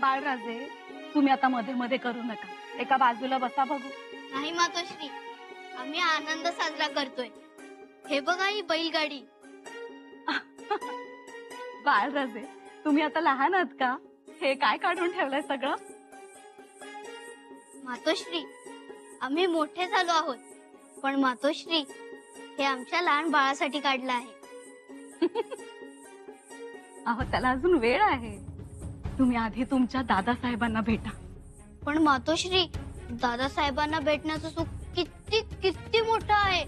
बाळराजे, तुम्ही आता मध्ये मध्ये करू नका, एका बाजूला बसा बघू. नाही मातोश्री, आम्ही आनंद साजरा करतोय. हे बघा ही बैलगाडी. बाळराजे, तुम्ही आता लहान आहात का? हे काय काढून ठेवलंय सगळं? मातोश्री, आम्ही मोठे झालो आहोत, पण मातोश्री हे आमच्या लहान बाळासाठी काढलं आहे. अहो, त्याला अजून वेळ आहे. तुम्ही आधी तुमच्या दादासाहेबांना भेटा. पण मातोश्री, दादासाहेबांना भेटण्याचं सुख किती किती मोठं आहे,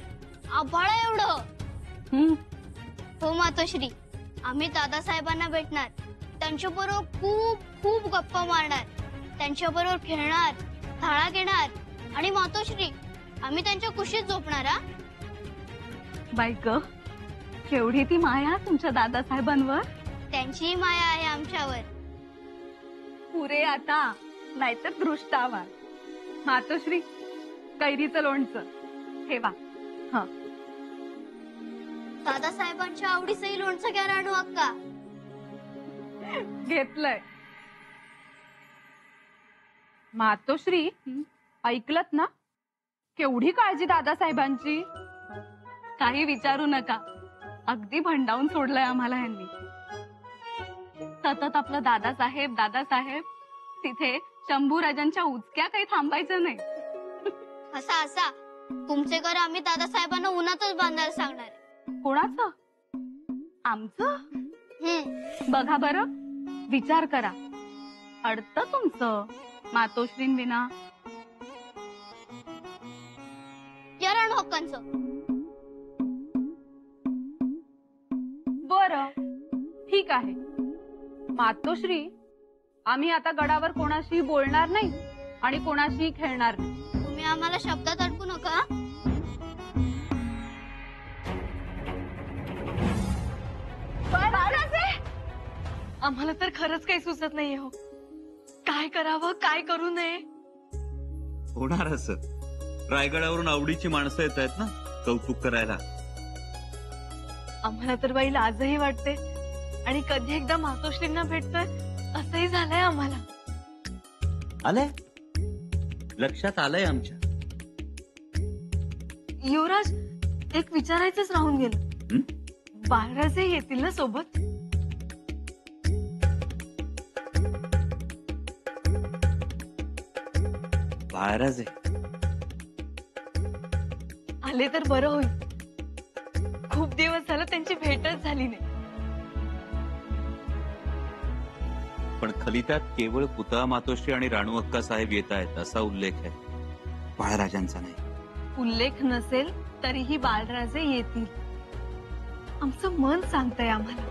आभाळा एवढं. हो मातोश्री, आम्ही दादासाहेबांना भेटणार, त्यांच्याबरोबर खूप खूप गप्पा मारणार, त्यांच्याबरोबर खेळणार, थाळा घेणार आणि मातोश्री आम्ही त्यांच्या कुशीत झोपणार. हा बाईक, केवढी ती माया तुमच्या दादासाहेबांवर. त्यांचीही माया आहे आमच्यावर. पुरे आता, नाहीतर दृष्टावा. मातोश्री, कैरीचं लोणचं ठेवा. हा, दादासाहेबांच्या आवडीचंही लोणचं घ्या राणू अक्का. घेतलंय. मातोश्री, ऐकलत ना, केवढी काळजी दादासाहेबांची. काही विचारू नका, अगदी भंडावून सोडलंय आम्हाला यांनी. सतत आपलं दादासाहेब दादासाहेब. तिथे शंभूराजांच्या उचक्या काही थांबायचं नाही. असा असा तुमचे घर आम्ही दादासाहेबांना उन्हातच बांधायला सांगणार. कोणाचं? आमचं? बघा बरं, विचार करा. अडतं तुमचं मातोश्रींविना. या राणू हक्कांचं. बरं, ठीक आहे. मातोश्री, आम्ही आता गडावर कोणाशी बोलणार नाही आणि कोणाशी खेळणार नाही. तुम्ही आम्हाला शब्दात अडकू नका. आम्हाला तर खरंच काही सुचत नाहीये हो. काय करावं, काय करू नये. होणार असं. रायगडावरून आवडीची माणसं येत आहेत ना कौतुक करायला. आम्हाला तर बाई लाजही वाटते आणि कधी एकदा मातोश्रींना भेटतोय असंही झालंय आम्हाला. आलंय लक्षात आलंय आमच्या. युवराज, एक विचारायचंच राहून गेलं. बाळराजे येतील ना सोबत? बाळराजे आले तर बरं होईल. खूप दिवस झालं त्यांची भेटच झाली नाही. पण खलित्यात केवळ पुतळा मातोश्री आणि राणू अक्का साहेब येत आहेत असा उल्लेख आहे, बाळराजांचा नाही. उल्लेख नसेल तरीही बाळराजे येतील. आमचं मन सांगतंय आम्हाला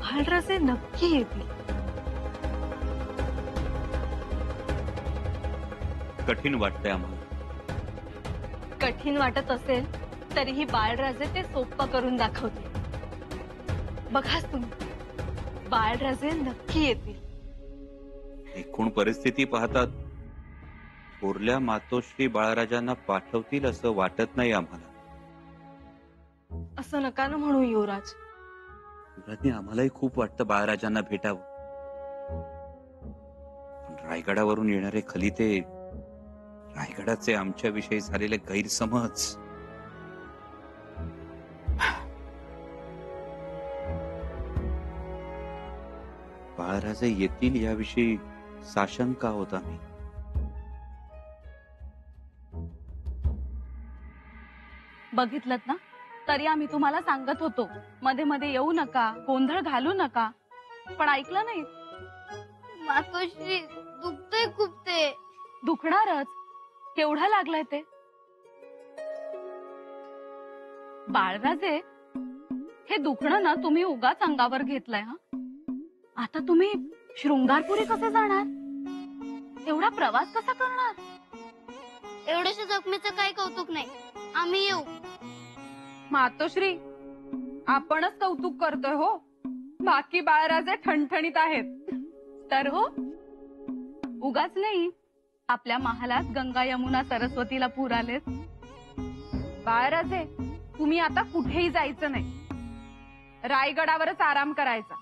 बाळराजे नक्की येतील. कठीण वाटतंय आम्हाला. कठीण वाटत असेल तरीही बाळराजे ते सोपं करून दाखवतील. बघाच तुम्ही, बाळराजे नक्की येतील. एकूण परिस्थिती पाहतात थोरल्या मातोश्री बाळराजांना पाठवतील असं वाटत नाही आम्हाला. असं नका ना म्हणू युवराज. आम्हालाही खूप वाटतं बाळराजांना भेटावं, पण रायगडावरून येणारे खलिते, रायगडाचे आमच्याविषयी झालेले गैरसमज. बाळराजे येतील याविषयी साशंका होता मी. बघितलं ना, तरी आम्ही तुम्हाला सांगत होतो मध्ये मध्ये येऊ नका, गोंधळ घालू नका, पण ऐकलं नाही. मातोश्री, दुखतंय खूप. ते दुखणारच. केवढा लागलाय ते. बाळराजे, हे दुखणं ना तुम्ही उगाच अंगावर घेतलंय. हा, आता तुम्ही शृंगारपुरी कसे जाणार? एवढा प्रवास कसा करणार? एवढ्याशा जखमेचं काही कौतुक नाही. आम्ही येऊ. मातोश्री, आपणच कौतुक करतोय हो, बाकी बाळराजे ठणठणीत आहेत. तर हो, उगाच नाही. आपल्या महालात गंगा यमुना सरस्वतीला पूर आलेत. बाळराजे, तुम्ही आता कुठेही जायचं नाही, रायगडावरच आराम करायचा.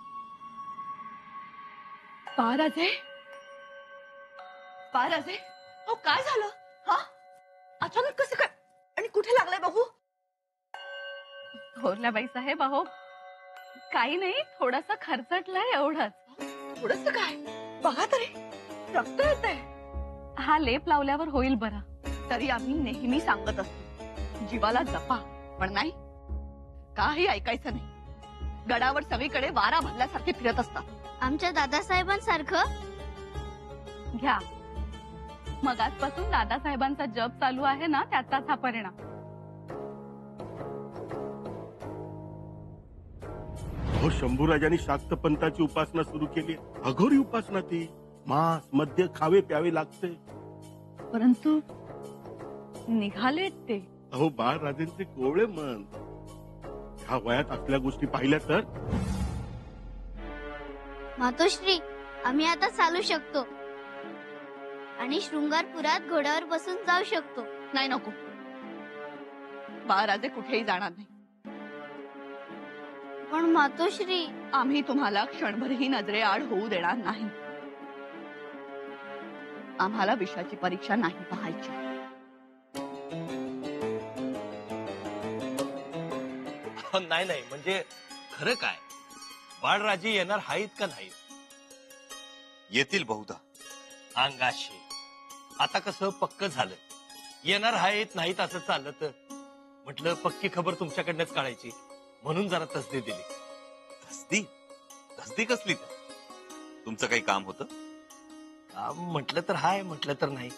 बाळराजे, बाळराजे, अहो काय झालं? हा, अचानक कसं काय आणि कुठे लागलाय बघू? थोरल्याबाई साहेब, अहो काही नाही, थोडासा खर्चटलाय एवढंच. थोडस काय? बघा तरी, रक्त येतंय. हा लेप लावल्यावर होईल बरं. तरी आम्ही नेहमी सांगत असतो, जीवाला जपा, पण नाही, काही ऐकायचं नाही. गडावर सगळीकडे वारा भरल्यासारखे फिरत असतात. आमच्या दादासाहेबांसारखं. घ्या, मग आजपासून दादासाहेबांचा जप चालू आहे ना, त्याचाच हा परिणाम. हो, शंभूराजांनी शाक्त पंथाची उपासना सुरू केली. अघोरी उपासना ती. मांस मद्य खावे प्यावे लागते. परंतु निघालेत ते. अहो, बाळराजेंचे कोवळे मन. ह्या वयात असल्या गोष्टी पाहिल्या तर मातोश्री, आम्ही आता चालू शकतो आणि शृंगारपुरात घोड्यावर बसून जाऊ शकतो. नाही, नको. बाळराजे कुठेही जाणार नाही. पण मातोश्री, आम्ही तुम्हाला क्षणभरही नजरेआड होऊ देणार नाही. आम्हाला विषयाची परीक्षा नाही पाहायची. नाही नाही, म्हणजे खरं काय, बाळराजे येणार आहेत का नाही? येतील बहुधा. अंगाशी आता कसं पक्क झालं, येणार आहेत नाहीत असं चाललं तर म्हटलं पक्की खबर तुमच्याकडनंच काढायची, म्हणून जरा तसदी दिली. तसदी? तसदी कसली? तुमचं काही काम होतं? म्हटलं तर हाय, म्हटलं तर नाही.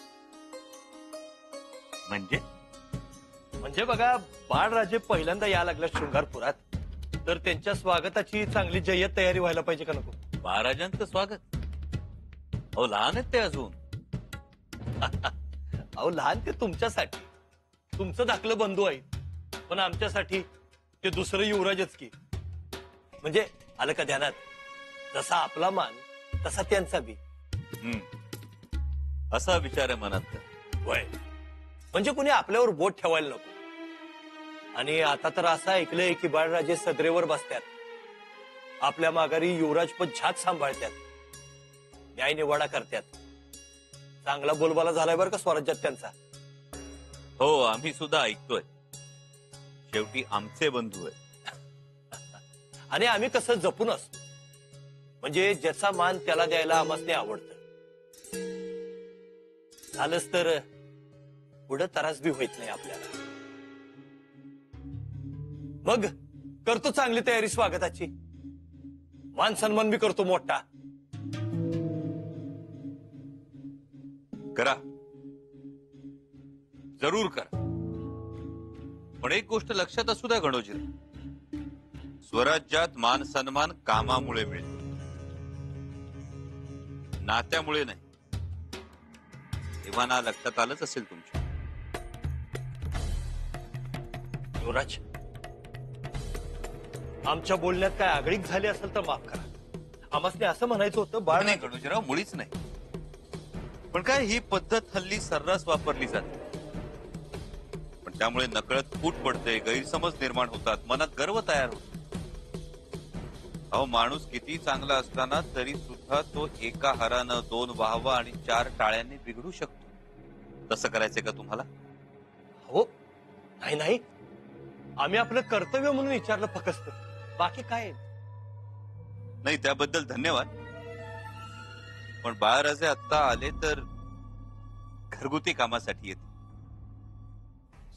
म्हणजे बघा, बाळराजे पहिल्यांदा या लागल्या शृंगारपुरात, तर त्यांच्या स्वागताची चांगली जय्यत तयारी व्हायला पाहिजे का नको? महाराजांचं स्वागत? अहो, लहान आहेत ते अजून. अहो, लहान ते तुमच्यासाठी, तुमचं धाकलं बंधू आहे, पण आमच्यासाठी ते दुसरं युवराजच की. म्हणजे आलं का ध्यानात, जसा आपला मान तसा त्यांचा बी. असा विचार आहे मनात. वय म्हणजे कुणी आपल्यावर बोट ठेवायला नको. आणि आता तर असं ऐकलंय की बाळराजे सदरेवर बसतात, आपल्या माघारी युवराज पण छात सांभाळतात, न्याय निवाडा करतात. चांगला बोलबाला झालाय बरं का स्वराज्यात त्यांचा. हो, आम्ही सुद्धा ऐकतोय. शेवटी आमचे बंधू आहेत. आणि आम्ही कसं जपून असतो, म्हणजे ज्याचा मान त्याला द्यायला आम्हाला आवडतं. झालंच तर पुढं त्रास बी होत नाही आपल्याला. मग करतो चांगली तयारी स्वागताची, मान सन्मान बी करतो मोठा. करा, जरूर करा. पण एक गोष्ट लक्षात असू द्या गणोजी, स्वराज्यात मान सन्मान कामामुळे मिळतो, नात्यामुळे नाही. तेव्हा ना लक्षात आलंच असेल तुमच्या. युवराज, आमच्या बोलण्यात काय आगळीक झाली असेल तर माफ करा. आम्हाला असं म्हणायचं होतं, बाळ नाही गणोजीराव, मुळीच नाही. पण काय, ही पद्धत हल्ली सर्रास वापरली जाते, पण त्यामुळे नकळत फूट पडते, गैरसमज निर्माण होतात, मनात गर्व तयार होतो. अहो, माणूस किती चांगला असताना तरी सुद्धा तो एका हारानं 2 वाहवा आणि 4 टाळ्यांनी बिघडू शकतो. तसं करायचंय का तुम्हाला? हो, नाही नाही, आम्ही आपलं कर्तव्य म्हणून विचारलं फक्त, बाकी काय नाही. त्याबद्दल धन्यवाद. पण बाळराजे आत्ता आले तर घरगुती कामासाठी येतील.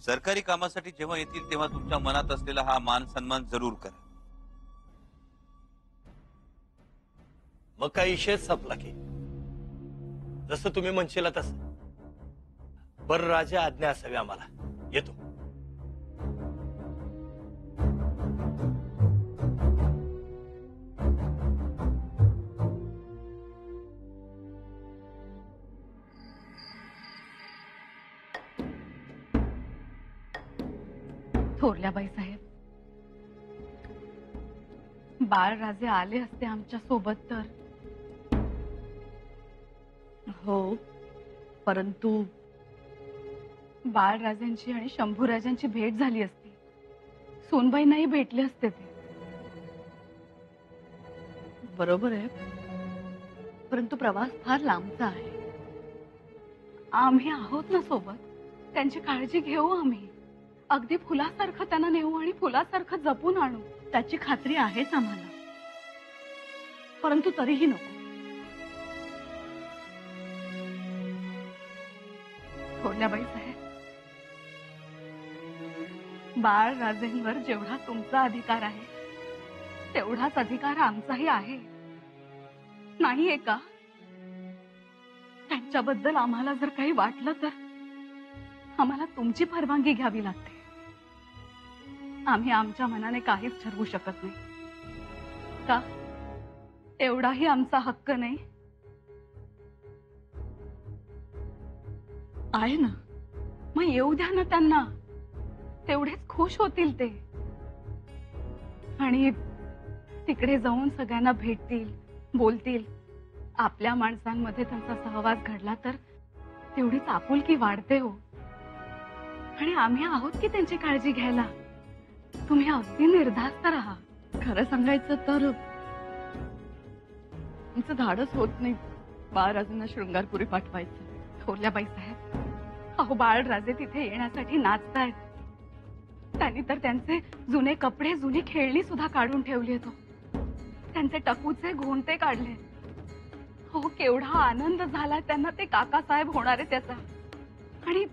सरकारी कामासाठी जेव्हा येतील तेव्हा तुमच्या मनात असलेला हा मान सन्मान जरूर करा. मग काही विषयच संपला की, जसं तुम्ही म्हणशीला तसं. बरं राजा, आज्ञा असावी आम्हाला. येतो. थोरल्याबाई साहेब, बाळराजे आले असते आमच्या सोबत तर. हो, परंतु बाळराजांची आणि शंभूराजांची भेट झाली असती, सोनबाईंनाही भेटले असते ते. बरोबर आहे, परंतु प्रवास फार लांबचा आहे. आम्ही आहोत ना सोबत. त्यांची काळजी घेऊ आम्ही. अगदी फुलासारखं त्यांना नेऊ आणि फुलासारखं जपून आणू. त्याची खात्री आहेच आम्हाला. परंतु तरीही नको. थोरल्याबाई साहेब, बाळ राजेंवर जेवढा तुमचा अधिकार आहे तेवढाच अधिकार आमचाही आहे. नाहीये का? त्यांच्याबद्दल आम्हाला जर काही वाटलं तर आम्हाला तुमची परवानगी घ्यावी लागते. आम्ही आमच्या मनाने काहीच ठरवू शकत नाही का? एवढाही आमचा हक्क नाही आहे ना? मग येऊ द्या ना त्यांना. तेवढेच खुश होतील ते. आणि तिकडे जाऊन सगळ्यांना भेटतील, बोलतील. आपल्या माणसांमध्ये त्यांचा सहवास घडला तर तेवढीच आपुलकी वाढते हो. आणि आम्ही आहोत की त्यांची काळजी घ्यायला. तुम्ही अगदी निर्धास्त राहा. खरं सांगायचं तर आमचं धाडस होत नाही बाळराजांना शृंगारपुरी पाठवायचं. थोरल्याबाई साहेब, अहो बाळराजे तिथे येण्यासाठी नाचतायत. त्यांनी तर त्यांचे जुने कपडे, जुनी खेळणी सुद्धा काढून ठेवली आहेत. त्यांचे टकूचे घोंटे काढले. हो, केवढा आनंद झाला त्यांना. ते काकासाहेब होणार आहे त्याचा. आणि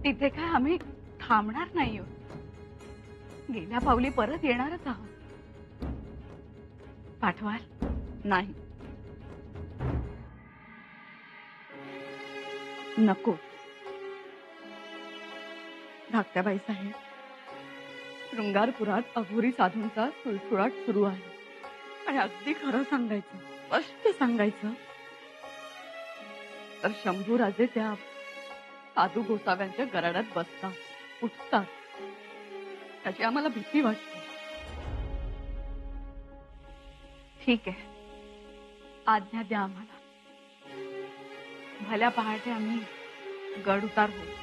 तिथे काय आम्ही थांबणार नाही आहोत. गेल्या पावली परत येणारच आहोत. पाठवाल? नाही, नको. धाकट्याबाई साहेब, शृंगारपुरात अघोरी साधूंचा सुळसुळाट सुरू आहे. आणि अगदी खरं सांगायचं, स्पष्ट सांगायचं तर शंभूराजे त्या साधू गोसाव्यांच्या गराडात बसतात, उठतात. त्याची आम्हाला भीती वाटते. ठीक आहे, आज्ञा द्या आम्हाला. भल्या पहाटे आम्ही गड उतार होऊ.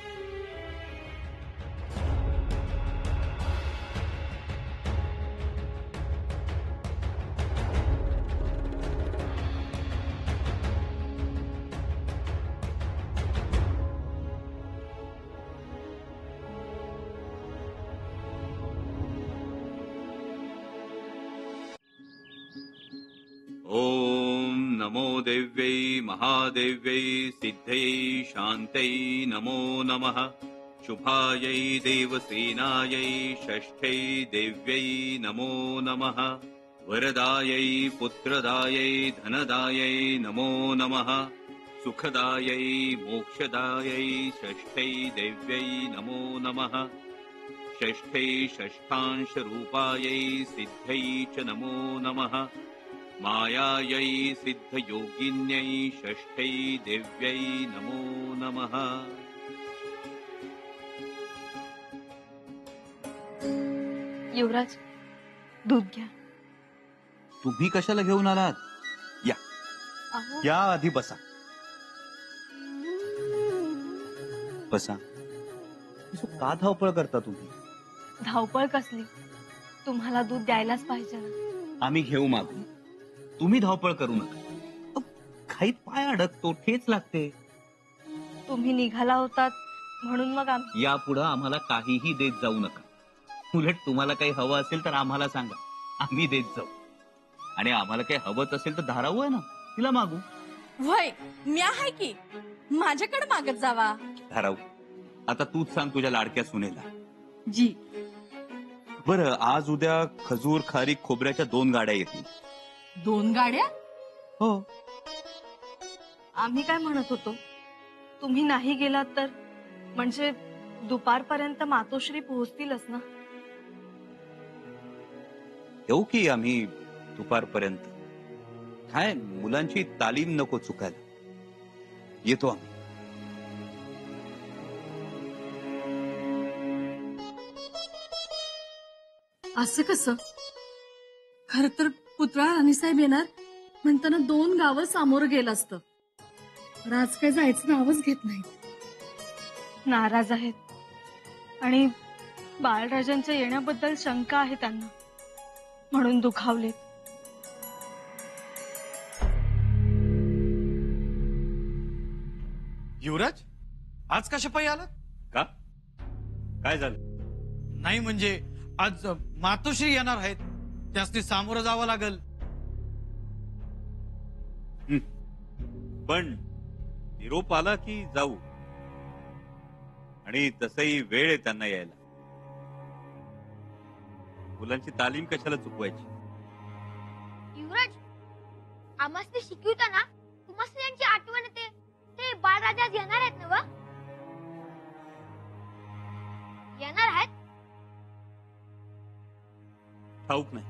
ओम नमो देव्यै महादेव्यै सिद्धयै शान्तै नमो नमः. शुभायै देवसेनायै षष्ठै देव्यै नमो नमः. वरदायै पुत्रदायै धनदायै नमो नमः. सुखदायै मोक्षदायै षष्ठै देव्यै नमो नमः. षष्ठै षष्ठांशरूपायै सिद्धै च नमो नमः. मायायै सिद्धयोगिन्यै षष्ठै देव्यै नमो नमः. युवराज, दूध घ्या. तुम्ही कशाला घेऊन आलात? अहो, या आधी बसा. बसा. का धावपळ करता तुम्ही? धावपळ कसली? तुम्हाला दूध द्यायलाच पाहिजे ना. आम्ही घेऊ मागून. तुम्ही धावपळ करू नका. खाईत पाय अडकतो, ठेच लागते. तुम्ही निघाला होतात म्हणून मग आम्ही. यापुढं आम्हाला काहीही देत जाऊ नका. उलट तुम्हाला काही हवं असेल तर आम्हाला सांगा, आम्ही देत जाऊ. आणि आम्हाला काही हवंच असेल तर धाराऊ आहे ना, तिला मागू. वय मी आहे की, माझ्याकडे मागत जावा. धाराऊ, आता तूच सांग तुझ्या लाडक्या सुनेला. जी. बरं, आज उद्या खजूर खारीक खोबऱ्याच्या 2 गाड्या येतील. 2 गाड्या? हो. आम्ही काय म्हणत होतो, तुम्ही नाही गेलात तर म्हणजे दुपारपर्यंत मातोश्री पोहोचतीलच ना. येऊ की आम्ही दुपारपर्यंत. काय मुलांची तालीम नको चुकायला. येतो आम्ही. असं कसं? खर तर पुतळा राणीसाहेब येणार म्हणताना 2 गावं सामोरं गेलं असतं. आज काय जायचं नावच घेत नाही. नाराज आहेत आणि बाळराजांच्या येण्याबद्दल शंका आहे त्यांना, म्हणून दुखावलेत. युवराज, आज कशा पायी आलात? का काय झालं? नाही म्हणजे आज मातोश्री येणार आहेत, त्यासनी सामोरं जावं लागल. पण निरोप आला की जाऊ, आणि तसही वेळ आहे त्यांना यायला. मुलांची तालीम कशाला चुकवायची? युवराज, आम्हाला शिकवताना तुम्हाला यांची आठवण येते. ते बाळराजा आज येणार आहेत ना? येणार आहेत? ठाऊक नाही.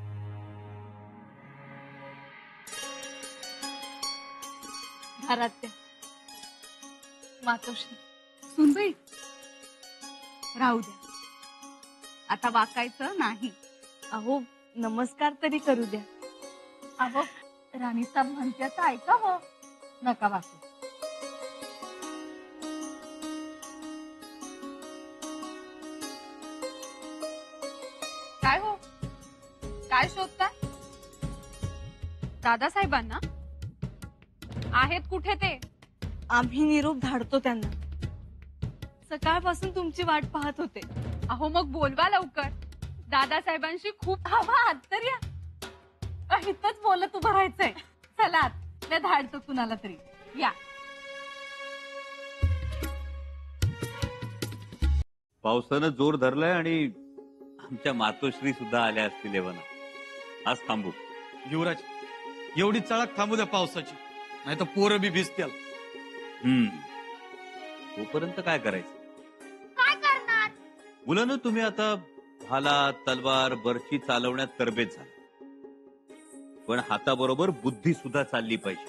घरात त्या मातोश्री सुनबाई, राहू द्या, आता वाकायचं नाही. अहो नमस्कार तरी करू द्या. अहो राणीसाहेब म्हणत्याचं ऐका हो. नका वाकू. काय हो, काय शोधताय? दादासाहेबांना आहेत कुठे ते? आम्ही निरोप धाडतो त्यांना. सकाळपासून तुमची वाट पाहत होते. अहो मग बोलवा लवकर. दादासाहेबांशी खूप हवा तर या. इथंच बोलत उभं राहायचंय. चला आत, मी धाडतो कुणाला तरी. या. पावसानं जोर धरलाय आणि आमच्या मातोश्री सुद्धा आल्या असतील एवढा. आज थांबू. युवराज, एवढी चळक थांबू द्या पावसाची, नाही तर पोरं बी भिजतील. तोपर्यंत काय करायचं? काय करणार? मुलांना तुम्ही आता भाला, तलवार, बर्ची चालवण्यात तरबेज झाला, पण हाताबरोबर बुद्धी सुद्धा चालली पाहिजे.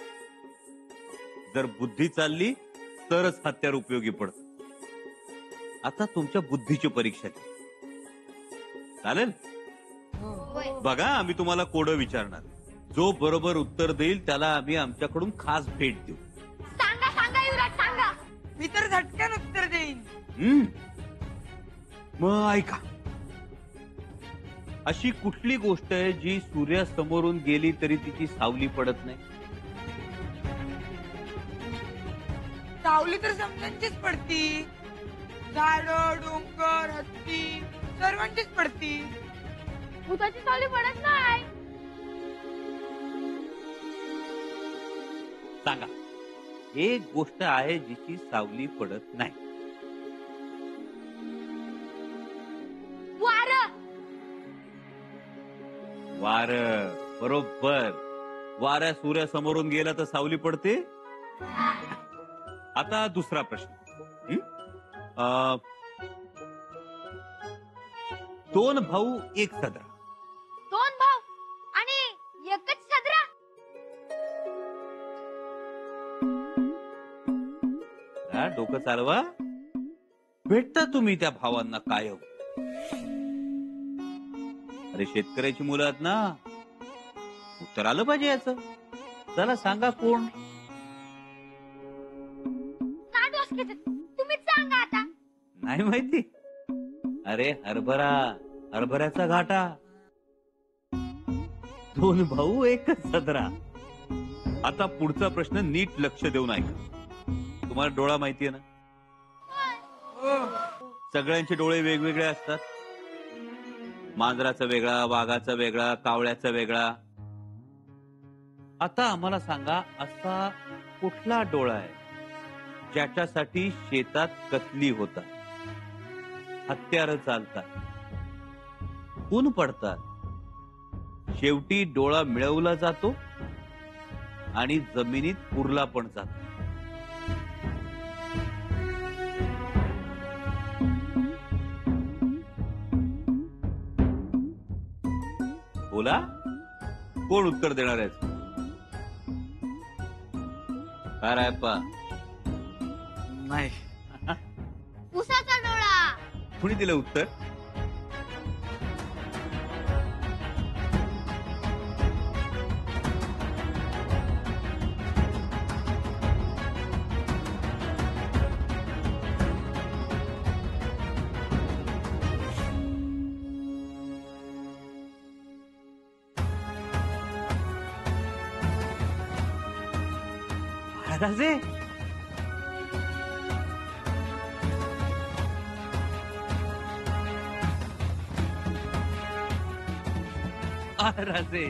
जर बुद्धी चालली तरच हत्यार उपयोगी पडत. आता तुमच्या बुद्धीची परीक्षा घ्या. चालेल? बघा, आम्ही तुम्हाला कोडं विचारणार. जो बरोबर उत्तर देईल त्याला आम्ही आमच्याकडून खास भेट देऊ. सांगा सांगा युवराज, सांगा. मी तर झटक्यान उत्तर देईन. मग ऐका, अशी कुठली गोष्ट आहे जी सूर्यासमोरून गेली तरी तिची सावली पडत नाही? सावली तर समजांचीच पडती. झाडं, डोंगर, हत्ती सर्वांचीच पडती. भूताची सावली पडत नाही. सांगा, एक गोष्ट आहे जिची सावली पडत नाही. वारं. वार, बरोबर. वाऱ्या सूर्यासमोरून गेला तर सावली पडते. आता दुसरा प्रश्न. दोन भाऊ एक सदरा. दोन भाऊ आणि एकच सदरा. डोकं चालवा. भेटता तुम्ही त्या भावांना कायम. अरे शेतकऱ्याची मुलं आहेत ना, उत्तर आलं पाहिजे याचं. चला सांगा कोण? का दोष घेतात? तुम्हीच सांगा आता. नाही माहिती? अरे हरभरा, हरभऱ्याचा घाटा. दोन भाऊ एकच सदरा. आता पुढचा प्रश्न नीट लक्ष देऊन ऐका. तुम्हाला डोळा माहितीये ना? सगळ्यांचे डोळे वेगवेगळे असतात. मांजराचा वेगळा, वाघाचा वेगळा, कावळ्याचा वेगळा. आता आम्हाला सांगा, असा कुठला डोळा आहे ज्याच्यासाठी शेतात कतली होतात, हत्यार चालतात, खून पडतात, शेवटी डोळा मिळवला जातो आणि जमिनीत पुरला पण जातो? बोला, कोण उत्तर देणार आहे? काय रायप्पा? नाही. उसाचा डोळा. कुणी दिलं उत्तर? महाराजे, बाळराजे